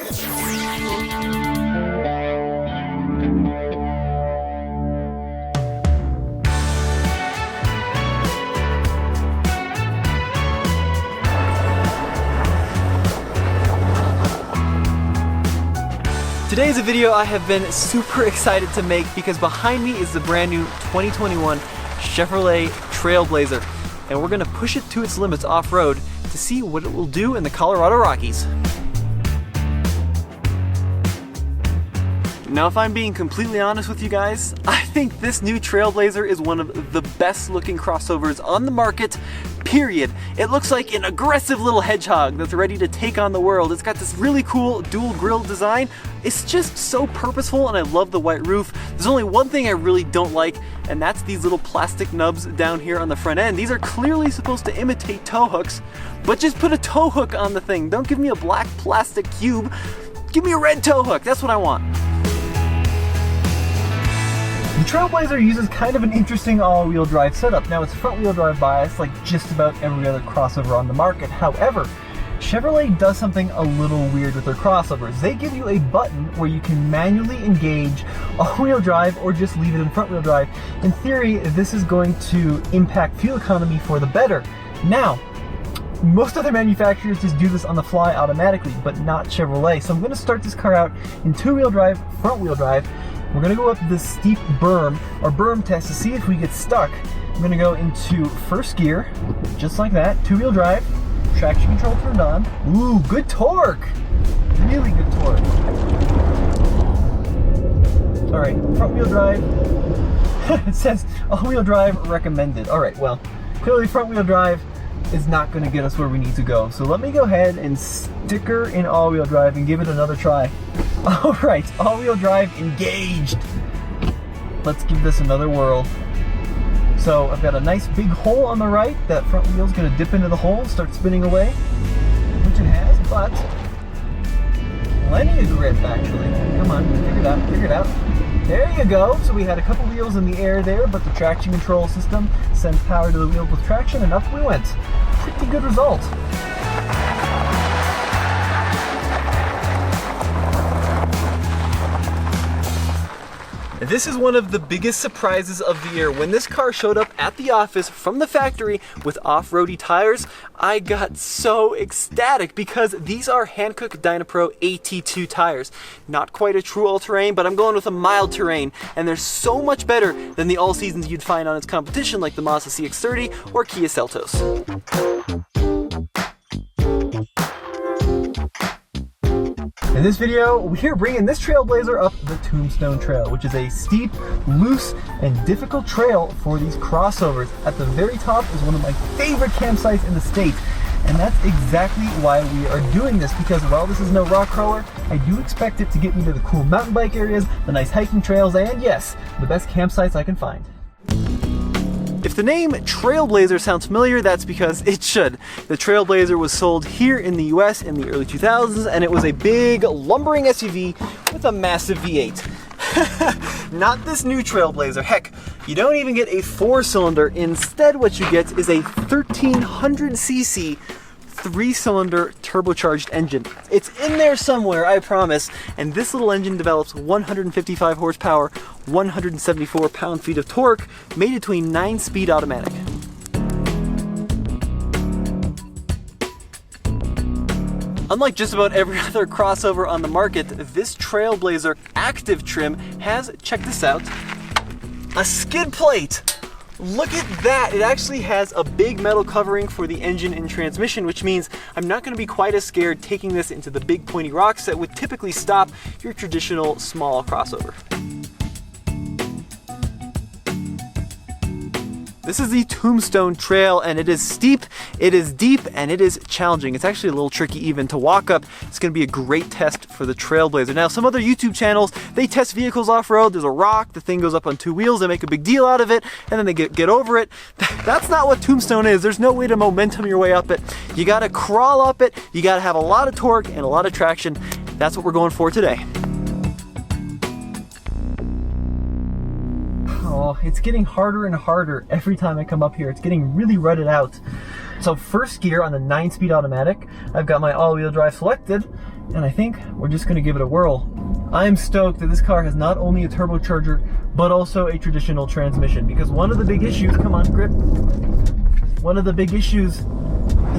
Today is a video I have been super excited to make because behind me is the brand new 2021 Chevrolet TrailBlazer, and we're gonna push it to its limits off-road to see what it will do in the Colorado Rockies. Now, if I'm being completely honest with you guys, I think this new TrailBlazer is one of the best looking crossovers on the market, period. It looks like an aggressive little hedgehog that's ready to take on the world. It's got this really cool dual grille design. It's just so purposeful, and I love the white roof. There's only one thing I really don't like, and that's these little plastic nubs down here on the front end. These are clearly supposed to imitate tow hooks, but just put a tow hook on the thing. Don't give me a black plastic cube. Give me a red tow hook. That's what I want. The TrailBlazer uses kind of an interesting all-wheel drive setup. Now, it's front-wheel drive bias like just about every other crossover on the market. However, Chevrolet does something a little weird with their crossovers. They give you a button where you can manually engage all-wheel drive or just leave it in front-wheel drive. In theory, this is going to impact fuel economy for the better. Now, most other manufacturers just do this on the fly automatically, but not Chevrolet. So I'm going to start this car out in two-wheel drive, front-wheel drive. We're going to go up this steep berm, or berm test, to see if we get stuck. I'm going to go into first gear, just like that, two-wheel drive, traction control turned on. Ooh, good torque! Really good torque. Alright, front-wheel drive. It says all-wheel drive recommended. Alright, well, clearly front-wheel drive is not going to get us where we need to go. So let me go ahead and stick her in all-wheel drive and give it another try. Alright, all-wheel drive engaged. Let's give this another whirl. So I've got a nice big hole on the right. That front wheel's going to dip into the hole and start spinning away, which it has, but plenty of grip actually. Come on, figure it out, figure it out. There you go. So we had a couple wheels in the air there, but the traction control system sends power to the wheels with traction, and up we went. Pretty good result. This is one of the biggest surprises of the year. When this car showed up at the office from the factory with off-roady tires, I got so ecstatic because these are Hankook Dynapro AT2 tires. Not quite a true all-terrain, but I'm going with a mild terrain, and they're so much better than the all-seasons you'd find on its competition like the Mazda CX-30 or Kia Seltos. In this video, we're bringing this TrailBlazer up the Tombstone Trail, which is a steep, loose, and difficult trail for these crossovers. At the very top is one of my favorite campsites in the state, and that's exactly why we are doing this, because while this is no rock crawler, I do expect it to get me to the cool mountain bike areas, the nice hiking trails, and yes, the best campsites I can find. If the name TrailBlazer sounds familiar, that's because it should. The TrailBlazer was sold here in the US in the early 2000s, and it was a big, lumbering SUV with a massive V8. Not this new TrailBlazer. Heck, you don't even get a 4-cylinder. Instead, what you get is a 1300cc 3-cylinder turbocharged engine. It's in there somewhere, I promise, and this little engine develops 155 horsepower, 174 pound-feet of torque, made between 9-speed automatic. Unlike just about every other crossover on the market, this TrailBlazer active trim has, check this out, a skid plate. Look at that! It actually has a big metal covering for the engine and transmission, which means I'm not going to be quite as scared taking this into the big pointy rocks that would typically stop your traditional small crossover. This is the Tombstone Trail, and it is steep, it is deep, and it is challenging. It's actually a little tricky even to walk up. It's going to be a great test for the TrailBlazer. Now, some other YouTube channels, they test vehicles off-road. There's a rock, the thing goes up on 2 wheels, they make a big deal out of it, and then they get over it. That's not what Tombstone is. There's no way to momentum your way up it. You got to crawl up it, you got to have a lot of torque and a lot of traction. That's what we're going for today. Oh, it's getting harder and harder every time I come up here. It's getting really rutted out. So first gear on the 9-speed automatic, I've got my all-wheel drive selected, and I think we're just gonna give it a whirl. I am stoked that this car has not only a turbocharger, but also a traditional transmission, because one of the big issues, come on, grip. One of the big issues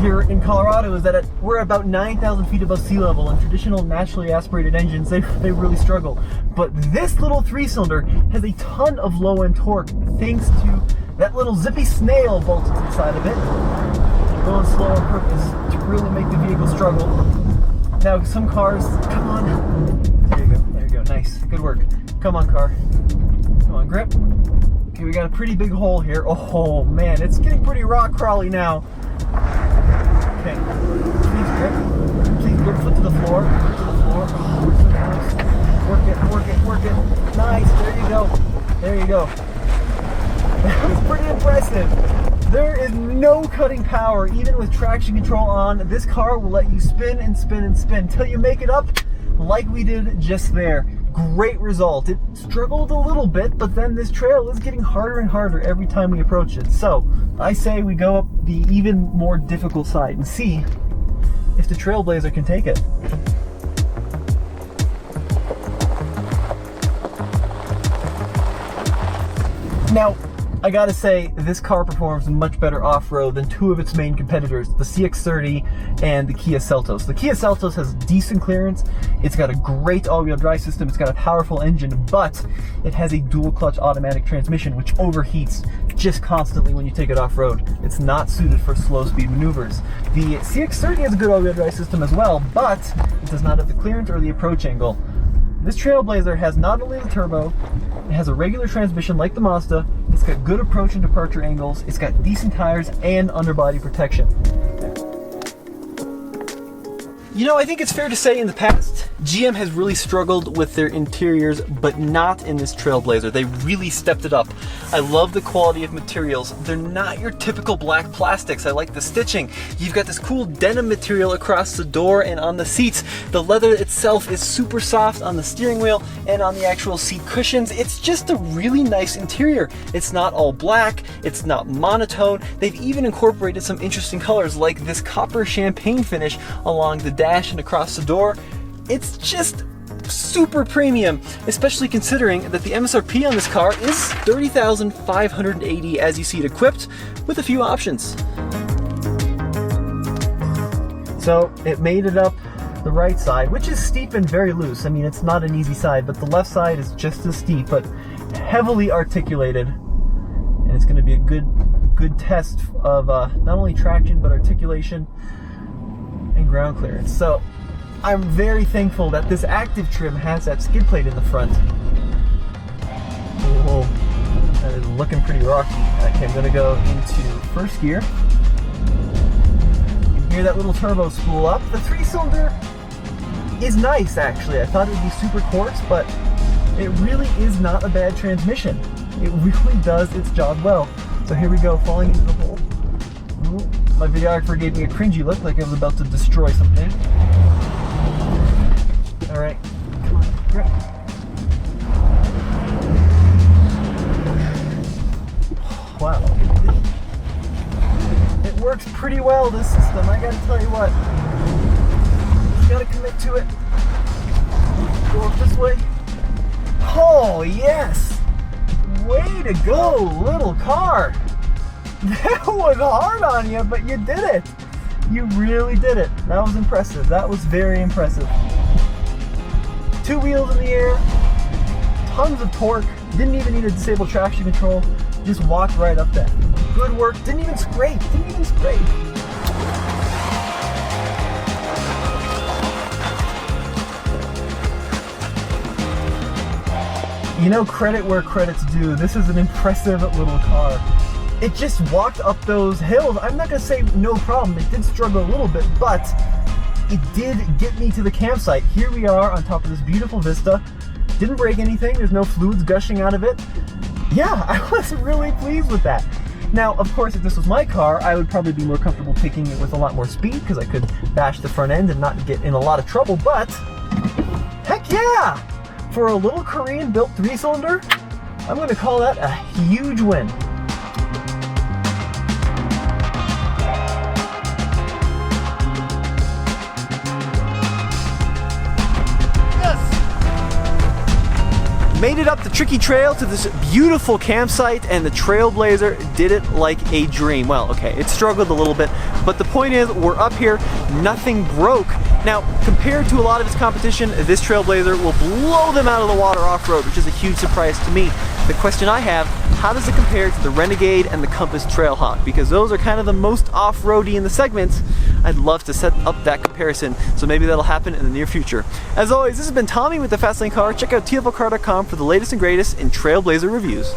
here in Colorado is that we're about 9,000 feet above sea level, and traditional naturally aspirated engines, they really struggle. But this little 3-cylinder has a ton of low-end torque thanks to that little zippy snail bolted to the side of it. Going slow on purpose to really make the vehicle struggle. Now some cars, come on. There you go, nice, good work. Come on, car. Come on, grip. Okay, we got a pretty big hole here. Oh man, it's getting pretty rock crawly now. Okay, please grip foot to the floor. Oh, so nice. Work it. Nice, there you go. That was pretty impressive. There is no cutting power, even with traction control on. This car will let you spin and spin and spin until you make it up like we did just there. Great result. It struggled a little bit, but then this trail is getting harder and harder every time we approach it. So I say we go up the even more difficult side and see if the TrailBlazer can take it. Now, I gotta say, this car performs much better off-road than two of its main competitors, the CX-30 and the Kia Seltos. The Kia Seltos has decent clearance, it's got a great all-wheel drive system, it's got a powerful engine, but it has a dual-clutch automatic transmission which overheats just constantly when you take it off-road. It's not suited for slow-speed maneuvers. The CX-30 has a good all-wheel drive system as well, but it does not have the clearance or the approach angle. This TrailBlazer has not only the turbo, it has a regular transmission like the Mazda, it's got good approach and departure angles, it's got decent tires and underbody protection. You know, I think it's fair to say in the past, GM has really struggled with their interiors, but not in this TrailBlazer. They really stepped it up. I love the quality of materials. They're not your typical black plastics. I like the stitching. You've got this cool denim material across the door and on the seats. The leather itself is super soft on the steering wheel and on the actual seat cushions. It's just a really nice interior. It's not all black, it's not monotone. They've even incorporated some interesting colors like this copper champagne finish along the dash and across the door. It's just super premium, especially considering that the MSRP on this car is $30,580 as you see it equipped with a few options. So it made it up the right side, which is steep and very loose. I mean, it's not an easy side, but the left side is just as steep, but heavily articulated. And it's going to be a good test of not only traction, but articulation and ground clearance. So I'm very thankful that this active trim has that skid plate in the front. Whoa, that is looking pretty rocky. Okay, I'm going to go into first gear. You can hear that little turbo spool up. The 3-cylinder is nice, actually. I thought it would be super coarse, but it really is not a bad transmission. It really does its job well. So here we go, falling into the hole. Ooh, my videographer gave me a cringy look like I was about to destroy something. All right, come on, grip. Wow, it works pretty well, this system. I gotta tell you what, you gotta commit to it. Go up this way. Oh yes, way to go, little car. That was hard on you, but you did it. You really did it. That was impressive. That was very impressive. 2 wheels in the air, tons of torque, didn't even need to disable traction control, just walked right up that. Good work, didn't even scrape. You know, credit where credit's due. This is an impressive little car. It just walked up those hills. I'm not gonna say no problem, it did struggle a little bit, but it did get me to the campsite. Here we are on top of this beautiful vista. Didn't break anything, there's no fluids gushing out of it. Yeah, I was really pleased with that. Now, of course, if this was my car, I would probably be more comfortable taking it with a lot more speed because I could bash the front end and not get in a lot of trouble, but heck yeah! For a little Korean-built 3-cylinder, I'm gonna call that a huge win. Made it up the tricky trail to this beautiful campsite, and the TrailBlazer did it like a dream. Well, okay, it struggled a little bit, but the point is, we're up here, nothing broke. Now, compared to a lot of its competition, this TrailBlazer will blow them out of the water off-road, which is a huge surprise to me. The question I have, how does it compare to the Renegade and the Compass Trailhawk? Because those are kind of the most off-roady in the segments. I'd love to set up that comparison, so maybe that'll happen in the near future. As always, this has been Tommy with the Fastlane Car. Check out TFLcar.com for the latest and greatest in TrailBlazer reviews.